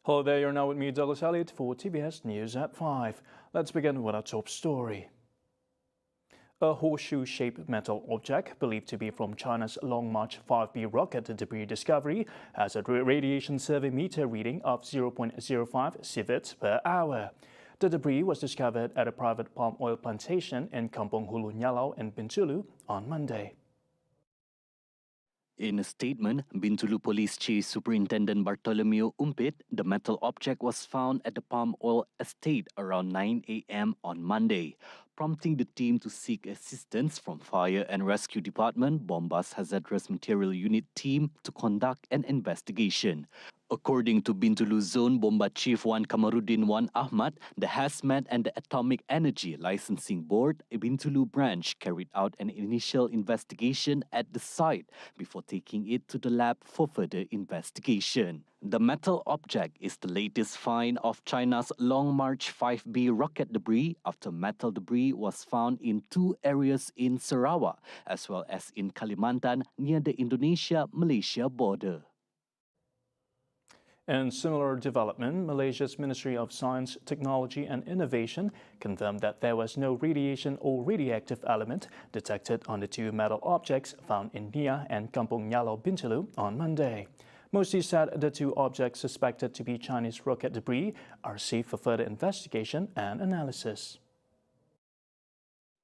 Hello there, you're now with me, Douglas Elliott, for TVS News at 5. Let's begin with our top story. A horseshoe-shaped metal object believed to be from China's Long March 5B rocket debris discovery has a radiation survey meter reading of 0.05 sieverts per hour. The debris was discovered at a private palm oil plantation in Kampung Hulu Nyalau in Bintulu on Monday. In a statement, Bintulu Police Chief Superintendent Bartolomeo Umpit, the metal object was found at the palm oil estate around 9 a.m. on Monday, prompting the team to seek assistance from Fire and Rescue Department Bombas Hazardous Material Unit team to conduct an investigation. According to Bintulu Zone Bomba Chief Wan Kamarudin Wan Ahmad, the Hazmat and the Atomic Energy Licensing Board, Bintulu branch, carried out an initial investigation at the site before taking it to the lab for further investigation. The metal object is the latest find of China's Long March 5B rocket debris after metal debris was found in two areas in Sarawak as well as in Kalimantan near the Indonesia-Malaysia border. In similar development, Malaysia's Ministry of Science, Technology and Innovation confirmed that there was no radiation or radioactive element detected on the two metal objects found in Nia and Kampung Nyalau, Bintulu on Monday. Mosti said the two objects suspected to be Chinese rocket debris are safe for further investigation and analysis.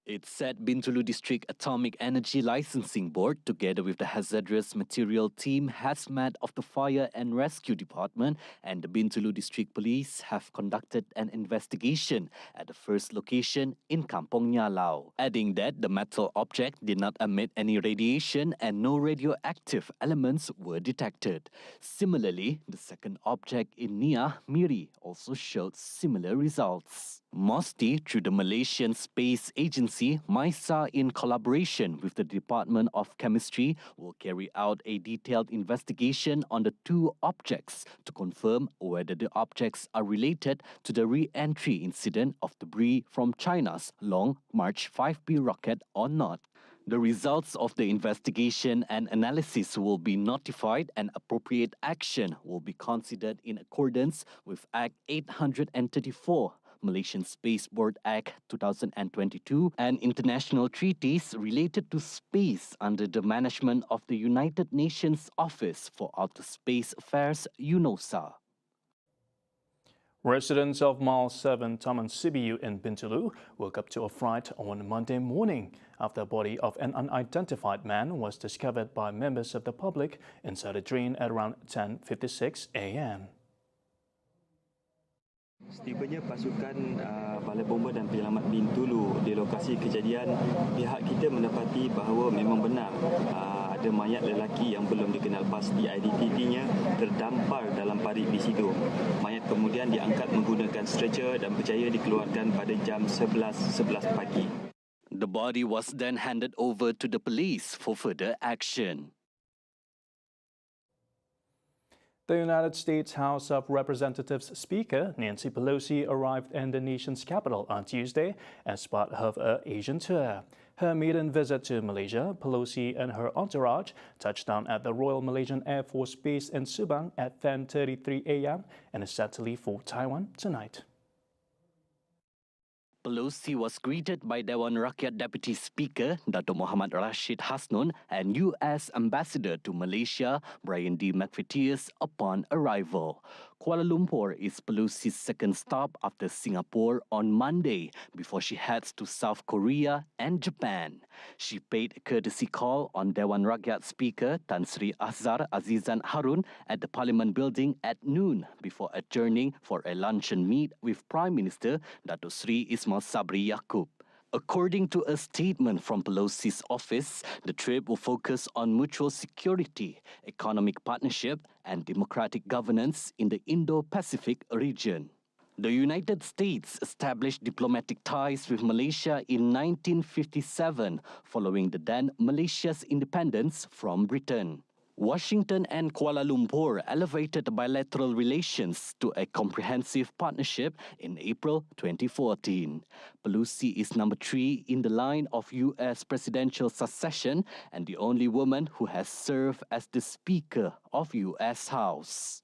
It said Bintulu District Atomic Energy Licensing Board, together with the Hazardous Material Team, Hazmat of the Fire and Rescue Department and the Bintulu District Police, have conducted an investigation at the first location in Kampung Nyalau, adding that the metal object did not emit any radiation and no radioactive elements were detected. Similarly, the second object in Nia, Miri, also showed similar results. Mosti, through the Malaysian Space Agency, MISA, in collaboration with the Department of Chemistry, will carry out a detailed investigation on the two objects to confirm whether the objects are related to the re-entry incident of debris from China's Long March 5B rocket or not. The results of the investigation and analysis will be notified and appropriate action will be considered in accordance with Act 834, Malaysian Space Board Act 2022, and international treaties related to space under the management of the United Nations Office for Outer Space Affairs, UNOSA. Residents of Mile 7 Taman Sibiu in Bintulu woke up to a fright on Monday morning after the body of an unidentified man was discovered by members of the public inside a drain at around 10:56 a.m. Setibanya pasukan Balai Bomba dan Penyelamat Bintulu di lokasi kejadian, pihak kita mendapati bahawa memang benar ada mayat lelaki yang belum dikenal pasti identitinya terdampar dalam parit di situ. Mayat kemudian diangkat menggunakan stretcher dan berjaya dikeluarkan pada jam 11:11 pagi. The body was then handed over to the police for further action. The United States House of Representatives Speaker Nancy Pelosi arrived in the nation's capital on Tuesday as part of her Asian tour. Her maiden visit to Malaysia, Pelosi and her entourage touched down at the Royal Malaysian Air Force Base in Subang at 10:33 a.m. and is set to leave for Taiwan tonight. Pelosi was greeted by Dewan Rakyat Deputy Speaker Dato' Muhammad Rashid Hasnun and U.S. Ambassador to Malaysia Brian D. McVitie's upon arrival. Kuala Lumpur is Pelosi's second stop after Singapore on Monday before she heads to South Korea and Japan. She paid a courtesy call on Dewan Rakyat Speaker Tan Sri Azhar Azizan Harun at the Parliament building at noon before adjourning for a luncheon meet with Prime Minister Dato' Sri Ismail Sabri Yaakob. According to a statement from Pelosi's office, the trip will focus on mutual security, economic partnership, and democratic governance in the Indo-Pacific region. The United States established diplomatic ties with Malaysia in 1957, following the then Malaysia's independence from Britain. Washington and Kuala Lumpur elevated bilateral relations to a comprehensive partnership in April 2014. Pelosi is number 3 in the line of U.S. presidential succession and the only woman who has served as the Speaker of U.S. House.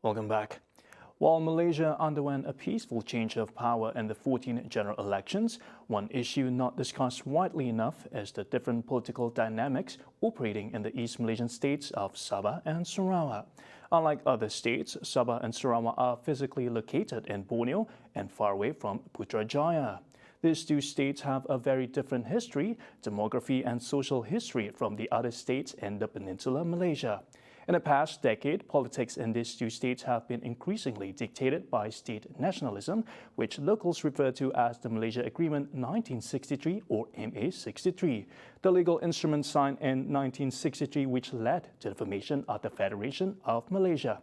Welcome back. While Malaysia underwent a peaceful change of power in the 14 general elections, one issue not discussed widely enough is the different political dynamics operating in the East Malaysian states of Sabah and Sarawak. Unlike other states, Sabah and Sarawak are physically located in Borneo and far away from Putrajaya. These two states have a very different history, demography and social history from the other states in the Peninsular Malaysia. In the past decade, politics in these two states have been increasingly dictated by state nationalism, which locals refer to as the Malaysia Agreement 1963 or MA63, the legal instrument signed in 1963 which led to the formation of the Federation of Malaysia.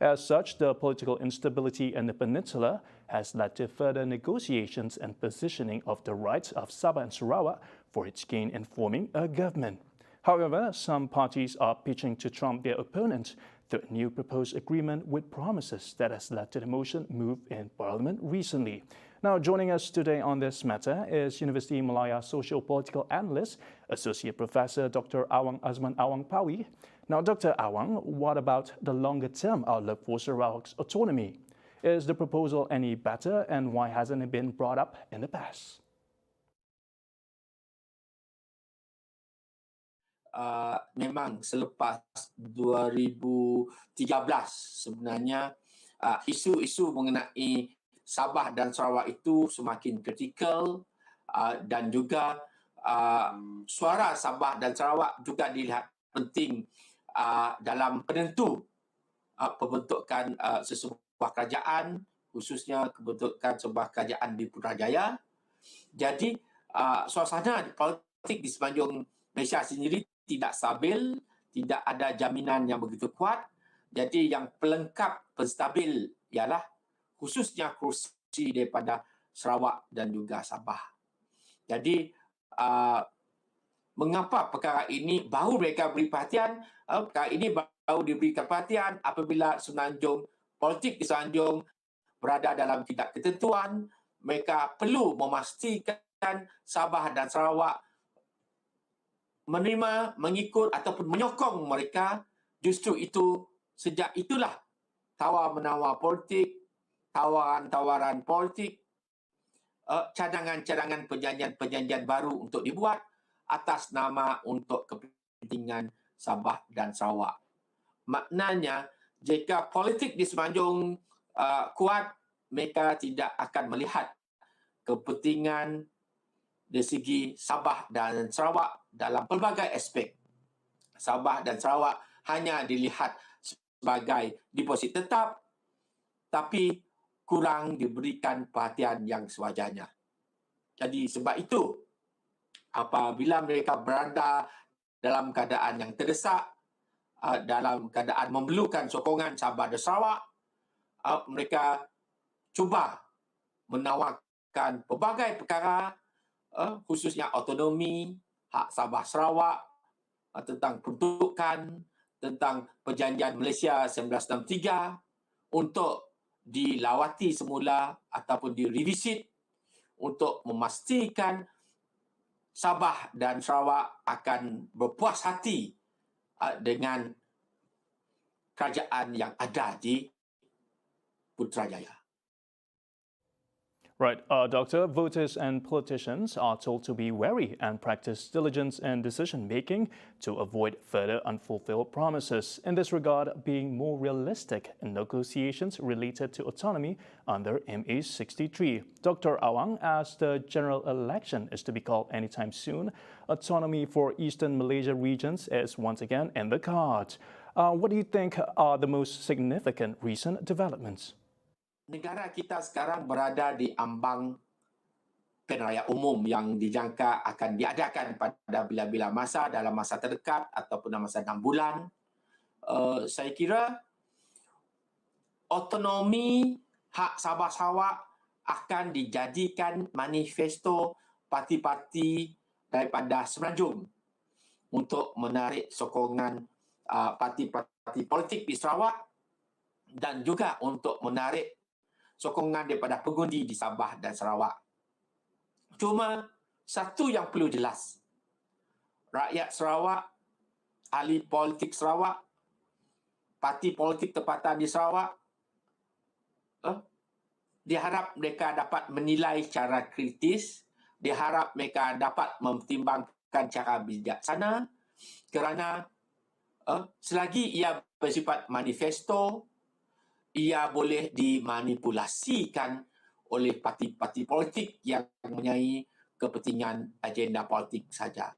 As such, the political instability in the peninsula has led to further negotiations and positioning of the rights of Sabah and Sarawak for its gain in forming a government. However, some parties are pitching to trump their opponents through a new proposed agreement with promises that has led to the motion moved in Parliament recently. Now, joining us today on this matter is University Malaya Socio-Political Analyst, Associate Professor Dr. Awang Azman Awang Pawi. Now, Dr. Awang, what about the longer-term outlook for Sarawak's autonomy? Is the proposal any better, and why hasn't it been brought up in the past? Memang selepas 2013 sebenarnya isu-isu mengenai Sabah dan Sarawak itu semakin kritikal dan juga suara Sabah dan Sarawak juga dilihat penting dalam penentu pembentukan sebuah kerajaan, khususnya pembentukan sebuah kerajaan di Putrajaya. Jadi suasana politik di semenanjung Malaysia sendiri tidak stabil, tidak ada jaminan yang begitu kuat. Jadi yang pelengkap penstabil ialah khususnya kursi daripada Sarawak dan juga Sabah. Jadi mengapa perkara ini baru mereka beri perhatian? Perkara ini baru diberikan perhatian apabila semenanjung politik di semenanjung berada dalam tidak ketentuan. Mereka perlu memastikan Sabah dan Sarawak menerima, mengikut ataupun menyokong mereka. Justru itu, sejak itulah tawar-menawar politik, tawaran-tawaran politik, cadangan-cadangan perjanjian-perjanjian baru untuk dibuat atas nama untuk kepentingan Sabah dan Sarawak. Maknanya, jika politik di Semenanjung kuat, mereka tidak akan melihat kepentingan dari segi Sabah dan Sarawak dalam pelbagai aspek. Sabah dan Sarawak hanya dilihat sebagai deposit tetap, tapi kurang diberikan perhatian yang sewajarnya. Jadi sebab itu, apabila mereka berada dalam keadaan yang terdesak, dalam keadaan memerlukan sokongan Sabah dan Sarawak, mereka cuba menawarkan pelbagai perkara, khususnya autonomi, hak Sabah Sarawak, tentang peruntukan, tentang perjanjian Malaysia 1963 untuk dilawati semula ataupun direvisit untuk memastikan Sabah dan Sarawak akan berpuas hati dengan kerajaan yang ada di Putrajaya. Right, Doctor, voters and politicians are told to be wary and practice diligence in decision-making to avoid further unfulfilled promises. In this regard, being more realistic in negotiations related to autonomy under MA 63. Dr. Awang, as the general election is to be called anytime soon, autonomy for Eastern Malaysia regions is once again in the cards. What do you think are the most significant recent developments? Negara kita sekarang berada di ambang pilihan raya umum yang dijangka akan diadakan pada bila-bila masa, dalam masa terdekat ataupun dalam masa 6 bulan. Saya kira autonomi hak Sabah Sarawak akan dijadikan manifesto parti-parti daripada Semenanjung untuk menarik sokongan parti-parti politik di Sarawak dan juga untuk menarik sokongan daripada pengundi di Sabah dan Sarawak. Cuma satu yang perlu jelas. Rakyat Sarawak, ahli politik Sarawak, parti politik tempatan di Sarawak, diharap mereka dapat menilai secara kritis, diharap mereka dapat mempertimbangkan secara bijaksana, kerana selagi ia bersifat manifesto, ia boleh dimanipulasikan oleh parti-parti politik yang mempunyai kepentingan agenda politik saja.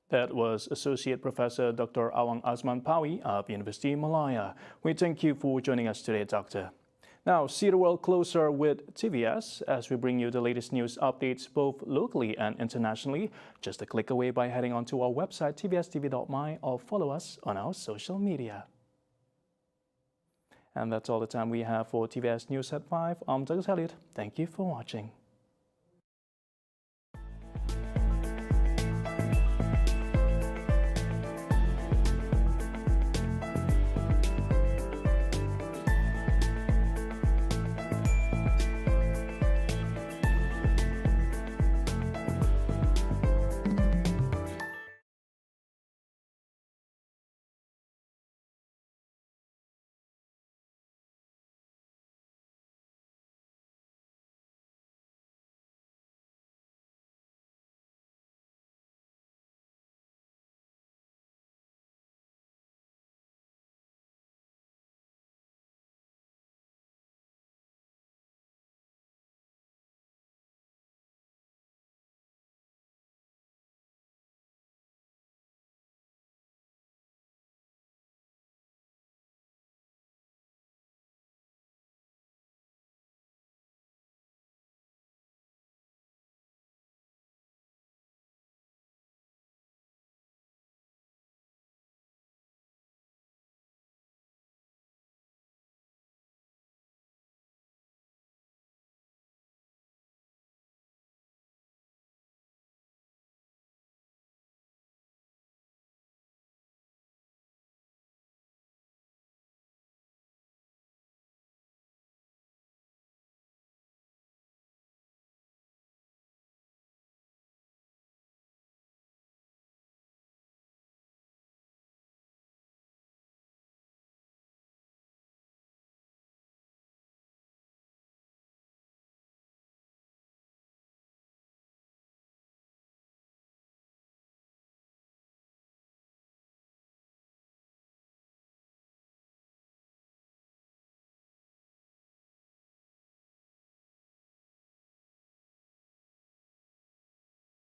That was Associate Professor Dr. Awang Azman Pawi of University Malaya. We thank you for joining us today, Doctor. Now, see the world closer with TVS as we bring you the latest news updates both locally and internationally. Just a click away by heading onto our website TVSTVMY or follow us on our social media. And that's all the time we have for TVS News at 5. I'm Douglas Elliott. Thank you for watching.